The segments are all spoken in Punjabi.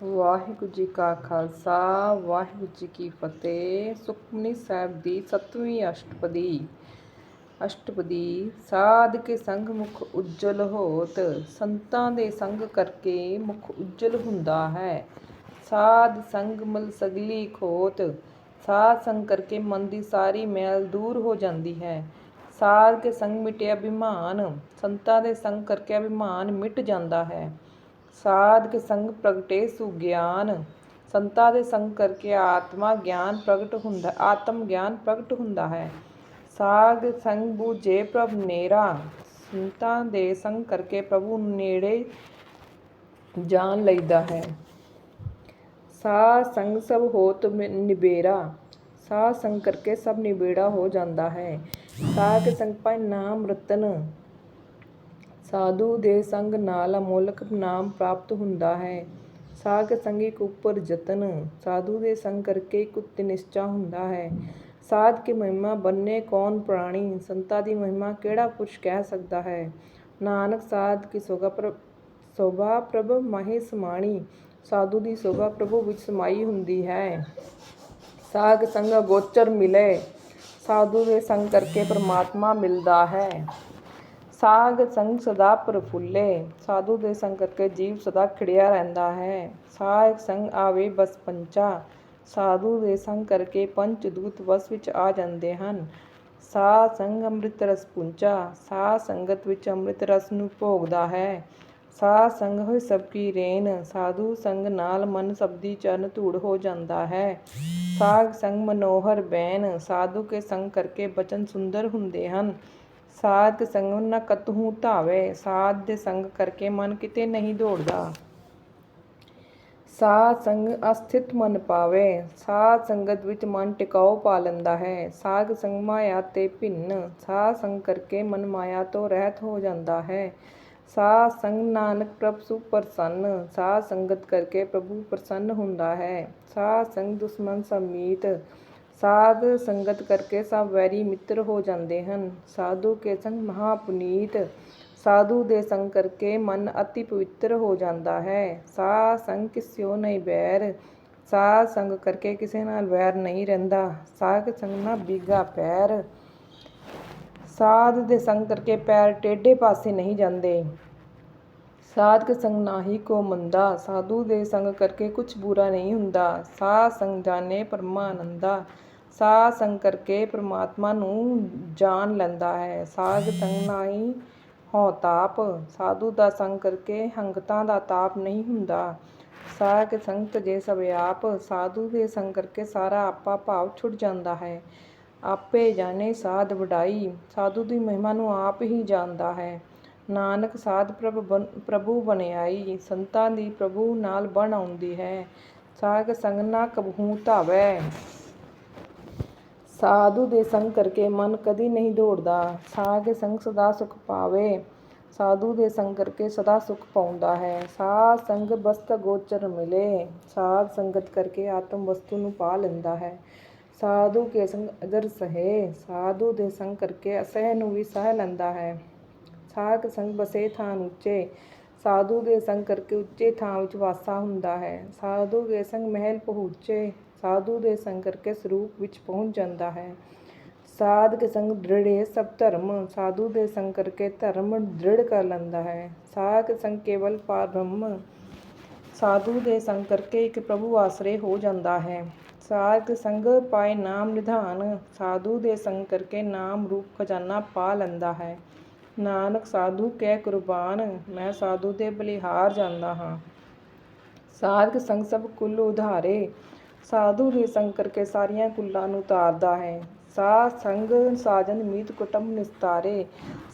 ਵਾਹਿਗੁਰੂ ਜੀ ਕਾ ਖਾਲਸਾ ਵਾਹਿਗੁਰੂ ਜੀ ਕੀ ਫਤਿਹ। ਸੁਖਮਨੀ ਸਾਹਿਬ ਦੀ 7ਵੀਂ ਅਸ਼ਟਪਦੀ। ਸਾਧ ਕੇ ਸੰਗ ਮੁਖ ਉਜਲ ਹੋਤ, ਸੰਤਾਂ ਦੇ ਸੰਗ ਕਰਕੇ ਮੁਖ ਉਜਲ ਹੁੰਦਾ ਹੈ। ਸਾਧ ਸੰਗ ਮਲ ਸਗਲੀ ਖੋਤ, ਸਾਧ ਸੰਗ ਕਰਕੇ ਮਨ ਦੀ ਸਾਰੀ ਮੈਲ ਦੂਰ ਹੋ ਜਾਂਦੀ ਹੈ। ਸਾਧ ਕੇ ਸੰਗ ਮਿਟਿਆ ਅਭਿਮਾਨ, ਸੰਤਾਂ ਦੇ ਸੰਗ ਕਰਕੇ ਅਭਿਮਾਨ ਮਿਟ ਜਾਂਦਾ ਹੈ। ਸਾਧ ਕੇ ਸੰਗ ਪ੍ਰਗਟੇ ਸੁਗਿਆਨ, ਸੰਤਾਂ ਦੇ ਸੰਗ ਕਰਕੇ ਆਤਮ ਗਿਆਨ ਪ੍ਰਗਟ ਹੁੰਦਾ ਹੈ। ਸਾਧ ਸੰਗ ਬੂਝੇ ਪ੍ਰਭ ਨੇਰਾ, ਸੰਤਾਂ ਦੇ ਸੰਗ ਕਰਕੇ ਪ੍ਰਭੂ ਨੇੜੇ ਜਾਣ ਲਈਦਾ ਹੈ। ਸਾਧ ਸੰਗ ਸਭ ਹੋਤ ਨਿਬੇਰਾ, ਸਾਧ ਸੰਗ ਕਰਕੇ ਸਭ ਨਿਬੇੜਾ ਹੋ ਜਾਂਦਾ ਹੈ। ਸਾਧ ਕੇ ਸੰਗ ਪਾਏ ਨਾਮ ਰਤਨ, ਸਾਧੂ ਦੇ ਸੰਗ ਨਾਲ ਅਮੋਲਕ ਨਾਮ ਪ੍ਰਾਪਤ ਹੁੰਦਾ ਹੈ। ਸਾਧ ਕੇ ਸੰਗ ਇੱਕ ਉੱਪਰ ਯਤਨ, ਸਾਧੂ ਦੇ ਸੰਗ ਕਰਕੇ ਇੱਕ ਉੱਤੇ ਨਿਸ਼ਚਾ ਹੁੰਦਾ ਹੈ। ਸਾਧ ਕੀ ਮਹਿਮਾ ਬੰਨੇ ਕੌਣ ਪ੍ਰਾਣੀ, ਸੰਤਾਂ ਦੀ ਮਹਿਮਾ ਕਿਹੜਾ ਪੁਰਸ਼ ਕਹਿ ਸਕਦਾ ਹੈ। ਨਾਨਕ ਸਾਧ ਕੀ ਸੋਭਾ ਪ੍ਰਭ ਮਾਹੇ ਸਮਾਣੀ, ਸਾਧੂ ਦੀ ਸੋਭਾ ਪ੍ਰਭੂ ਵਿੱਚ ਸਮਾਈ ਹੁੰਦੀ ਹੈ। ਸਾਧ ਕੇ ਸੰਗ ਅਗੋਚਰ ਮਿਲੇ, ਸਾਧੂ ਦੇ ਸੰਗ ਕਰਕੇ ਪਰਮਾਤਮਾ ਮਿਲਦਾ ਹੈ। ਸਾਧ ਸੰਗ ਸਦਾ ਪ੍ਰਫੁੱਲੇ, ਸਾਧੂ ਦੇ ਸੰਗ ਕਰਕੇ ਜੀਵ ਸਦਾ ਖਿੜਿਆ ਰਹਿੰਦਾ ਹੈ। ਸਾਧ ਸੰਗ ਆਵੇ ਬਸ ਪੰਚਾ, ਸਾਧੂ ਦੇ ਸੰਗ ਕਰਕੇ ਪੰਚ ਦੂਤ ਵਸ ਵਿੱਚ ਆ ਜਾਂਦੇ ਹਨ। ਸਾਧ ਸੰਗ ਅੰਮ੍ਰਿਤ ਰਸ ਪੁੰਚਾ, ਸਾਧ ਸੰਗਤ ਵਿੱਚ ਅੰਮ੍ਰਿਤ ਰਸ ਨੂੰ ਭੋਗਦਾ ਹੈ। ਸਾਧ ਸੰਗ ਹੋਏ ਸਭ ਕੀ ਰੇਨ, ਸਾਧੂ ਸੰਗ ਨਾਲ ਮਨ ਸਬਦੀ ਚਰਨ ਧੂੜ ਹੋ ਜਾਂਦਾ ਹੈ। ਸਾਧ ਸੰਗ ਮਨੋਹਰ ਬੈਨ, ਸਾਧੂ ਕੇ ਸੰਗ ਕਰਕੇ ਬਚਨ ਸੁੰਦਰ ਹੁੰਦੇ ਹਨ। ਸਾਧ ਕੇ ਸੰਗ ਨ ਕਤਹੂ ਧਾਵੇ, ਸਾਧ ਦੇ ਸੰਗ ਕਰਕੇ ਮਨ ਕਿਤੇ ਨਹੀਂ ਦੌੜਦਾ। ਸਾਧ ਸੰਗ ਅਸਥਿਤ ਮਨ ਪਾਵੇ, ਸਾਧ ਸੰਗਤ ਵਿੱਚ ਮਨ ਟਿਕਾਊ ਪਾ ਲੈਂਦਾ ਹੈ। ਸਾਧ ਸੰਗ ਮਾਇਆ ਤੇ ਭਿੰਨ, ਸਾਧ ਸੰਗ ਕਰਕੇ ਮਨ ਮਾਇਆ ਤੋਂ ਰਹਿਤ ਹੋ ਜਾਂਦਾ ਹੈ। ਸਾਧ ਸੰਗ ਨਾਨਕ ਪ੍ਰਭ ਸੁਪ੍ਰਸੰਨ, ਸਾਧ ਸੰਗਤ ਕਰਕੇ ਪ੍ਰਭੂ ਪ੍ਰਸੰਨ ਹੁੰਦਾ ਹੈ। ਸਾਧ ਸੰਗ ਦੁਸ਼ਮਨ ਸਭ ਮੀਤ, ਸਾਧ ਸੰਗਤ ਕਰਕੇ ਸਭ ਵੈਰੀ ਮਿੱਤਰ ਹੋ ਜਾਂਦੇ ਹਨ। ਸਾਧੂ ਕੇ ਸੰਗ ਮਹਾ ਪੁਨੀਤ, ਸਾਧੂ ਦੇ ਸੰਗ ਕਰਕੇ ਮਨ ਅਤੀ ਪਵਿੱਤਰ ਹੋ ਜਾਂਦਾ ਹੈ। ਸਾਧ ਸੰਗ ਕਿਸਿਓ ਨਹੀਂ ਬੈਰ, ਸਾਧ ਸੰਗ ਕਰਕੇ ਕਿਸੇ ਨਾਲ ਵੈਰ ਨਹੀਂ ਰਹਿੰਦਾ। ਸਾਧ ਸੰਗ ਨਾ ਬੀਗਾ ਪੈਰ, ਸਾਧ ਦੇ ਸੰਗ ਕਰਕੇ ਪੈਰ ਟੇਢੇ ਪਾਸੇ ਨਹੀਂ ਜਾਂਦੇ। ਸਾਧ ਕੇ ਸੰਗ ਨਾਹੀ ਕੋ ਮੰਦਾ, ਸਾਧੂ ਦੇ ਸੰਗ ਕਰਕੇ ਕੁਛ ਬੁਰਾ ਨਹੀਂ ਹੁੰਦਾ। ਸਾਧ ਸੰਗ ਜਾਣੇ ਪਰਮਾਨੰਦਾ, ਸਾਧ ਸੰਗ ਕਰਕੇ ਪਰਮਾਤਮਾ ਨੂੰ ਜਾਣ ਲੈਂਦਾ ਹੈ। ਸਾਧ ਸੰਗ ਨਾਹੀ ਹਉ ਤਾਪ, ਸਾਧੂ ਦਾ ਸੰਗ ਕਰਕੇ ਹੰਗਤਾ ਦਾ ਤਾਪ ਨਹੀਂ ਹੁੰਦਾ। ਸਾਧ ਕੇ ਸੰਗ ਤਜੇ ਸਭ ਆਪ, ਸਾਧੂ ਦੇ ਸੰਗ ਕਰਕੇ ਸਾਰਾ ਆਪਾ ਭਾਵ ਛੁੱਟ ਜਾਂਦਾ ਹੈ। ਆਪੇ ਜਾਣੇ ਸਾਧ ਵਡਾਈ, ਸਾਧੂ ਦੀ ਮਹਿਮਾ ਨੂੰ ਆਪ ਹੀ ਜਾਣਦਾ ਹੈ। ਨਾਨਕ ਸਾਧ ਪ੍ਰਭੂ ਬਣਾਈ, ਸੰਤਾਂ ਦੀ ਪ੍ਰਭੂ ਨਾਲ ਬਣ ਆਉਂਦੀ ਹੈ। ਸਾਧ ਕੇ ਸੰਗ ਨਾ ਕਬਹੂ ਧਾਵੈ, ਸਾਧੂ ਦੇ ਸੰਗ ਕਰਕੇ ਮਨ ਕਦੀ ਨਹੀਂ ਦੌੜਦਾ। ਸਾਧ ਕੇ ਸੰਗ ਸਦਾ ਸੁਖ ਪਾਵੇ, ਸਾਧੂ ਦੇ ਸੰਗ ਕਰਕੇ ਸਦਾ ਸੁਖ ਪਾਉਂਦਾ ਹੈ। ਸਾਧ ਸੰਗ ਬਸਤ ਗੋਚਰ ਮਿਲੇ, ਸਾਧ ਸੰਗਤ ਕਰਕੇ ਆਤਮ ਵਸਤੂ ਨੂੰ ਪਾ ਲੈਂਦਾ ਹੈ। ਸਾਧੂ ਕੇ ਸੰਗ ਅਜਰ ਸਹੇ, ਸਾਧੂ ਦੇ ਸੰਗ ਕਰਕੇ ਅਸਹਿ ਨੂੰ ਵੀ ਸਹਿ ਲੈਂਦਾ ਹੈ। ਸਾਧ ਕੇ ਸੰਗ ਬਸੇ ਥਾਨ ਉੱਚੇ, ਸਾਧੂ ਦੇ ਸੰਗ ਕਰਕੇ ਉੱਚੇ ਥਾਂ ਵਿੱਚ ਵਾਸਾ ਹੁੰਦਾ ਹੈ। ਸਾਧੂ ਕੇ ਸੰਗ ਮਹਿਲ ਪਹੁੰਚੇ, ਸਾਧੂ ਦੇ ਸੰਗ ਕਰਕੇ ਸਰੂਪ ਵਿੱਚ ਪਹੁੰਚ ਜਾਂਦਾ ਹੈ। ਸਾਧ ਕੇ ਸੰਗ ਦ੍ਰਿੜ੍ਹੇ ਸਭ ਧਰਮ, ਸਾਧੂ ਦੇ ਸੰਗ ਕਰਕੇ ਧਰਮ ਦ੍ਰਿੜ ਕਰ ਲੈਂਦਾ ਹੈ। ਸਾਧ ਕੇ ਸੰਗ ਕੇਵਲ ਪਾਰ ਬ੍ਰਹਮ, ਸਾਧੂ ਦੇ ਸੰਗ ਕਰਕੇ ਇੱਕ ਪ੍ਰਭੂ ਆਸਰੇ ਹੋ ਜਾਂਦਾ ਹੈ। ਸਾਧ ਕੇ ਸੰਗ ਪਾਏ ਨਾਮ ਨਿਧਾਨ, ਸਾਧੂ ਦੇ ਸੰਗ ਕਰਕੇ ਨਾਮ ਰੂਪ ਖਜ਼ਾਨਾ ਪਾ ਲੈਂਦਾ ਹੈ। ਨਾਨਕ ਸਾਧੂ ਕੈ ਕੁਰਬਾਨ, ਮੈਂ ਸਾਧੂ ਦੇ ਬਲਿਹਾਰ ਜਾਂਦਾ ਹਾਂ। ਸਾਧ ਕੇ ਸੰਗ ਸਭ ਕੁਲ ਉਧਾਰੇ, ਸਾਧੂ ਦੇ ਸੰਗ ਕਰਕੇ ਸਾਰੀਆਂ ਕੁੱਲਾਂ ਨੂੰ ਉਤਾਰਦਾ ਹੈ। ਸਾਧ ਸੰਗ ਸਾਜਨ ਮੀਤ ਕੁਟੁੰਬ ਨਿਸਤਾਰੇ,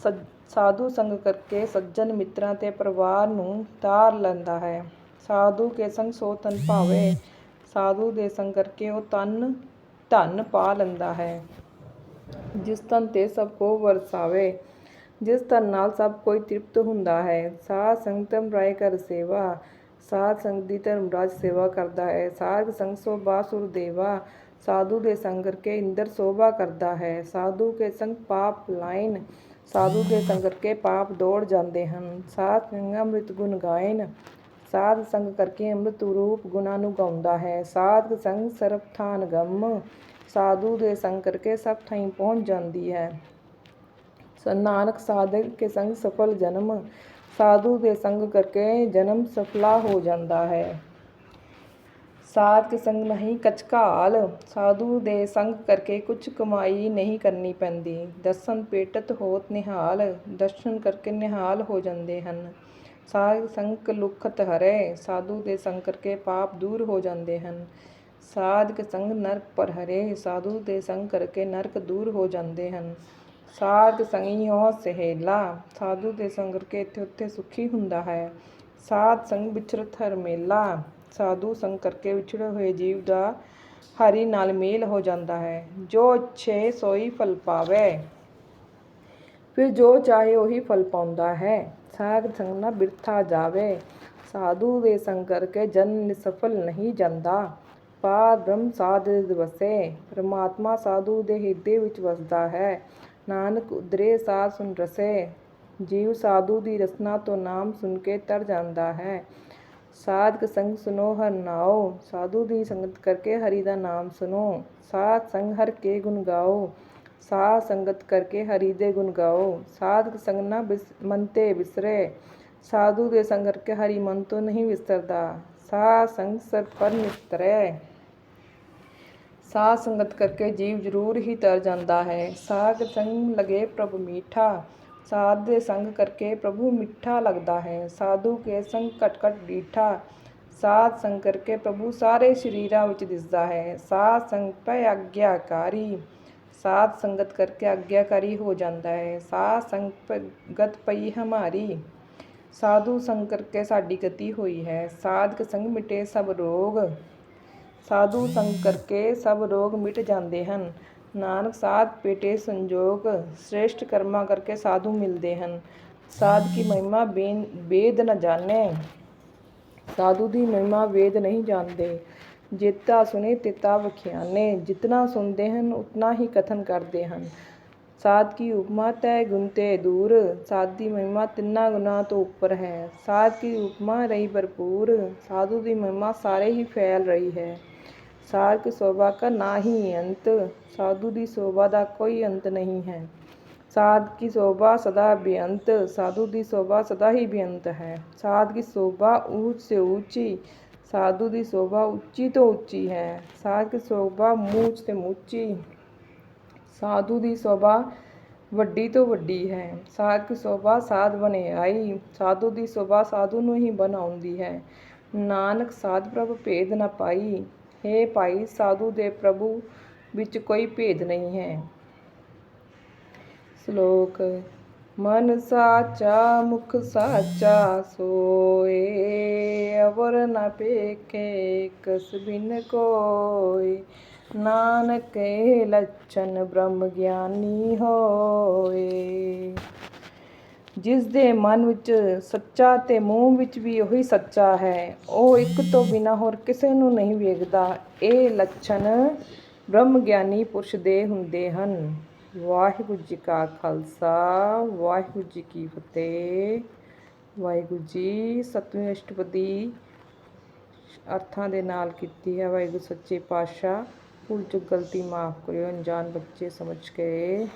ਸਾਧੂ ਸੰਗ ਕਰਕੇ ਸੱਜਣ ਮਿੱਤਰਾਂ ਤੇ ਪਰਿਵਾਰ ਨੂੰ ਤਾਰ ਲੈਂਦਾ ਹੈ। ਸਾਧੂ ਕੇ ਸੰਗ ਸੋ ਤਨ ਭਾਵੇ, ਸਾਧੂ ਦੇ ਸੰਗ ਕਰਕੇ ਉਹ ਧਨ ਪਾ ਲੈਂਦਾ ਹੈ। ਜਿਸ ਤਨ ਤੇ ਸਭ ਕੋ ਵਰਸਾਵੇ, ਜਿਸ ਧਨ ਨਾਲ ਸਭ ਕੋਈ ਤ੍ਰਿਪਤ ਹੁੰਦਾ ਹੈ। ਸਾਧ ਸੰਗ ਧਰਮਰਾਏ ਕਰ ਸੇਵਾ, ਸਾਧ ਸੰਗ ਦੀ ਧਰਮਰਾਜ ਸੇਵਾ ਕਰਦਾ ਹੈ। ਸਾਧ ਸੰਗ ਸੋਭਾ ਸੁਰ ਦੇਵਾ, ਸਾਧੂ ਦੇ ਸੰਗ ਕਰਕੇ ਇੰਦਰ ਸੋਭਾ ਕਰਦਾ ਹੈ। ਸਾਧੂ ਕੇ ਸੰਗ ਪਾਪ ਲਾਇਨ, ਸਾਧੂ ਦੇ ਸੰਗ ਕਰਕੇ ਪਾਪ ਦੌੜ ਜਾਂਦੇ ਹਨ। ਸਾਧ ਸੰਗ ਅੰਮ੍ਰਿਤ ਗੁਣ ਗਾਇਨ, ਸਾਧ ਸੰਗ ਕਰਕੇ ਅੰਮ੍ਰਿਤ ਰੂਪ ਗੁਣਾਂ ਨੂੰ ਗਾਉਂਦਾ ਹੈ। ਸਾਧਕ ਸੰਗ ਸਰਬ ਥਾਨ ਗਮ, ਸਾਧੂ ਦੇ ਸੰਗ ਕਰਕੇ ਸਭ ਥਾਈਂ ਪਹੁੰਚ ਜਾਂਦੀ ਹੈ। ਨਾਨਕ ਸਾਧਕ ਕੇ ਸੰਗ ਸਫਲ ਜਨਮ, ਸਾਧੂ ਦੇ ਸੰਗ ਕਰਕੇ ਜਨਮ ਸਫਲਾ ਹੋ ਜਾਂਦਾ ਹੈ। ਸਾਧਕ ਸੰਗ ਨਹੀਂ ਕਛਕਾਲ, ਸਾਧੂ ਦੇ ਸੰਗ ਕਰਕੇ ਕੁਛ ਕਮਾਈ ਨਹੀਂ ਕਰਨੀ ਪੈਂਦੀ। ਦਰਸ਼ਨ ਪੇਟਤ ਹੋਤ ਨਿਹਾਲ, ਦਰਸ਼ਨ ਕਰਕੇ ਨਿਹਾਲ ਹੋ ਜਾਂਦੇ ਹਨ। ਸਾਧਕ ਸੰਗ ਲੁਖਤ ਹਰੇ, ਸਾਧੂ ਦੇ ਸੰਗ ਕਰਕੇ ਪਾਪ ਦੂਰ ਹੋ ਜਾਂਦੇ ਹਨ। ਸਾਧਕ ਸੰਗ ਨਰਕ ਪਰ ਹਰੇ, ਸਾਧੂ ਦੇ ਸੰਗ ਕਰਕੇ ਨਰਕ ਦੂਰ ਹੋ ਜਾਂਦੇ ਹਨ। ਸਾਧਕ ਸੰਗਿਓ ਸਹੇਲਾ, ਸਾਧੂ ਦੇ ਸੰਗ ਕਰਕੇ ਇੱਥੇ ਉੱਥੇ ਸੁਖੀ ਹੁੰਦਾ ਹੈ। ਸਾਧ ਸੰਗ ਵਿਚਰਤ ਹਰ ਮੇਲਾ, ਸਾਧੂ ਸੰਗ ਕਰਕੇ ਵਿਛੜੇ ਹੋਏ ਜੀਵ ਦਾ ਹਰੀ ਨਾਲ ਮੇਲ ਹੋ ਜਾਂਦਾ ਹੈ। ਜੋ ਇੱਛੇ ਸੋਈ ਫਲ ਪਾਵੇ, ਫਿਰ ਜੋ ਚਾਹੇ ਉਹੀ ਫਲ ਪਾਉਂਦਾ ਹੈ। ਸਾਧਕ ਸੰਗ ਨਾ ਬਿਰਥਾ ਜਾਵੇ, ਸਾਧੂ ਦੇ ਸੰਗ ਕਰਕੇ ਜਨ ਨਿਸਫਲ ਨਹੀਂ ਜਾਂਦਾ। ਪਾਰ ਬ੍ਰਹਮ ਸਾਧ ਹਿਰਦਿ ਵਸੇ, ਪਰਮਾਤਮਾ ਸਾਧੂ ਦੇ ਹਿਰਦੇ ਵਿੱਚ ਵਸਦਾ ਹੈ। ਨਾਨਕ ਉਦਰੇ ਸਾਧ ਸੁਨ ਰਸੇ, ਜੀਵ ਸਾਧੂ ਦੀ ਰਸਨਾ ਤੋਂ ਨਾਮ ਸੁਣ ਕੇ ਤਰ ਜਾਂਦਾ ਹੈ। ਸਾਧਕ ਸੰਗ ਸੁਨੋ ਹਰਿ ਨਾਉ, ਸਾਧੂ ਦੀ ਸੰਗਤ ਕਰਕੇ ਹਰੀ ਦਾ ਨਾਮ ਸੁਣੋ। ਸਾਧ ਸੰਗ ਹਰਿ ਕੇ ਗੁਣ ਗਾਓ, ਸਾਧ ਸੰਗਤ ਕਰਕੇ ਹਰੀ ਦੇ ਗੁਣ ਗਾਓ। ਸਾਧਕ ਸੰਗ ਨਾ ਮਨ ਤੇ ਵਿਸਰੇ, ਸਾਧੂ ਦੇ ਸੰਗ ਕਰਕੇ ਹਰੀ ਮਨ ਤੋਂ ਨਹੀਂ ਵਿਸਰਦਾ। ਸਾਧ ਸੰਗ ਸਰ ਪਰ ਨਿਸਤਰੈ, ਸਾਧ ਸੰਗਤ ਕਰਕੇ ਜੀਵ ਜ਼ਰੂਰ ਹੀ ਤਰ ਜਾਂਦਾ ਹੈ। ਸਾਧਕ ਸੰਗ ਲਗੇ ਪ੍ਰਭ ਮੀਠਾ, ਸਾਧ ਦੇ ਸੰਗ ਕਰਕੇ ਪ੍ਰਭੂ ਮਿੱਠਾ ਲੱਗਦਾ ਹੈ। ਸਾਧੂ ਕੇ ਸੰਗ ਘਟ ਘਟ ਡੀਠਾ, ਸਾਧ ਸੰਗ ਕਰਕੇ ਪ੍ਰਭੂ ਸਾਰੇ ਸਰੀਰਾਂ ਵਿੱਚ ਦਿਸਦਾ ਹੈ। ਸਾਧ ਸੰਗ ਪੈ ਆਗਿਆਕਾਰੀ, ਸਾਧ ਸੰਗਤ ਕਰਕੇ ਆਗਿਆਕਾਰੀ ਹੋ ਜਾਂਦਾ ਹੈ। ਸਾਧ ਸੰਗ ਗਤ ਪਈ ਹਮਾਰੀ, ਸਾਧੂ ਸੰਗ ਕਰਕੇ ਸਾਡੀ ਗਤੀ ਹੋਈ ਹੈ। ਸਾਧਕ ਸੰਗ ਮਿਟੇ ਸਭ ਰੋਗ, ਸਾਧੂ ਸੰਗ ਕਰਕੇ ਸਭ ਰੋਗ ਮਿਟ ਜਾਂਦੇ ਹਨ। ਨਾਨਕ ਸਾਧ ਪੇਟੇ ਸੰਜੋਗ, ਸ੍ਰੇਸ਼ਟ ਕਰਮਾਂ ਕਰਕੇ ਸਾਧੂ ਮਿਲਦੇ ਹਨ। ਸਾਧ ਕੀ ਮਹਿਮਾ ਵੇਦ ਨ ਜਾਣੇ, ਸਾਧੂ ਦੀ ਮਹਿਮਾ ਵੇਦ ਨਹੀਂ ਜਾਣਦੇ। ਜੇਤਾ ਸੁਣੇ ਤੇਤਾ ਵਖਿਆਨੇ, ਜਿਤਨਾ ਸੁਣਦੇ ਹਨ ਉਤਨਾ ਹੀ ਕਥਨ ਕਰਦੇ ਹਨ। ਸਾਧ ਕੀ ਉਪਮਾ ਤੈ ਗੁਣ ਤੇ ਦੂਰ, ਸਾਧ ਦੀ ਮਹਿਮਾ ਤਿੰਨਾਂ ਗੁਣਾਂ ਤੋਂ ਉੱਪਰ ਹੈ। ਸਾਧ ਕੀ ਉਪਮਾ ਰਹੀ ਭਰਪੂਰ, ਸਾਧੂ ਦੀ ਮਹਿਮਾ ਸਾਰੇ ਹੀ ਫੈਲ ਰਹੀ ਹੈ। ਸਾਧ ਕੀ ਸ਼ੋਭਾ ਕਾ ਨਾਹੀ ਅੰਤ, ਸਾਧੂ ਦੀ ਸ਼ੋਭਾ ਦਾ ਕੋਈ ਅੰਤ ਨਹੀਂ ਹੈ। ਸਾਧ ਕੀ ਸ਼ੋਭਾ ਸਦਾ ਬੇਅੰਤ, ਸਾਧੂ ਦੀ ਸ਼ੋਭਾ ਸਦਾ ਹੀ ਬੇਅੰਤ ਹੈ। ਸਾਧ ਕੀ ਸ਼ੋਭਾ ਊਚ ਸੇ ਊਚੀ, ਸਾਧੂ ਦੀ ਸ਼ੋਭਾ ਉੱਚੀ ਤੋਂ ਉੱਚੀ ਹੈ। ਸਾਧ ਕੀ ਸ਼ੋਭਾ ਮੂਚ ਤੇ ਮੂਚੀ, ਸਾਧੂ ਦੀ ਸ਼ੋਭਾ ਵੱਡੀ ਤੋਂ ਵੱਡੀ ਹੈ। ਸਾਧ ਕੀ ਸ਼ੋਭਾ ਸਾਧ ਵਡਿਆਈ, ਸਾਧੂ ਦੀ ਸ਼ੋਭਾ ਸਾਧੂ ਨੂੰ ਹੀ ਬਣਾਉਂਦੀ ਹੈ। ਨਾਨਕ ਸਾਧ ਪ੍ਰਭ ਭੇਦ ਨ ਪਾਈ, ਹੇ ਭਾਈ ਸਾਧੂ ਦੇ ਪ੍ਰਭੂ ਵਿੱਚ ਕੋਈ ਭੇਦ ਨਹੀਂ ਹੈ। ਸ਼ਲੋਕ। ਮਨ ਸਾਚਾ ਮੁਖ ਸਾਚਾ ਸੋਏ, ਅਵਰ ਨ ਪੇਖੇ ਕਸ ਬਿਨ ਕੋਇ। ਨਾਨਕ ਇਹ ਲੱਛਣ ਬ੍ਰਹਮ ਗਿਆਨੀ ਹੋਏ। ਜਿਸ ਦੇ ਮਨ ਵਿੱਚ ਸੱਚਾ ਤੇ ਮੂੰਹ ਵਿੱਚ ਵੀ ਉਹੀ ਸੱਚਾ ਹੈ, ਉਹ ਇੱਕ ਤੋਂ ਬਿਨਾਂ ਹੋਰ ਕਿਸੇ ਨੂੰ ਨਹੀਂ ਵੇਖਦਾ। ਇਹ ਲੱਛਣ ਬ੍ਰਹਮ ਗਿਆਨੀ ਪੁਰਸ਼ ਦੇ ਹੁੰਦੇ ਹਨ। ਵਾਹਿਗੁਰੂ ਜੀ ਕਾ ਖਾਲਸਾ, ਵਾਹਿਗੁਰੂ ਜੀ ਕੀ ਫਤਿਹ। ਵਾਹਿਗੁਰੂ ਜੀ ਸਤਵੀਂ ਅਸ਼ਟਪਦੀ ਅਰਥਾਂ ਦੇ ਨਾਲ ਕੀਤੀ ਹੈ। ਵਾਹਿਗੁਰੂ ਸੱਚੇ ਪਾਤਸ਼ਾਹ ਭੁੱਲ ਚੁੱਕ ਗਲਤੀ ਮਾਫ਼ ਕਰਿਓ। ਅਣਜਾਣ ਬੱਚੇ ਸਮਝ ਕੇ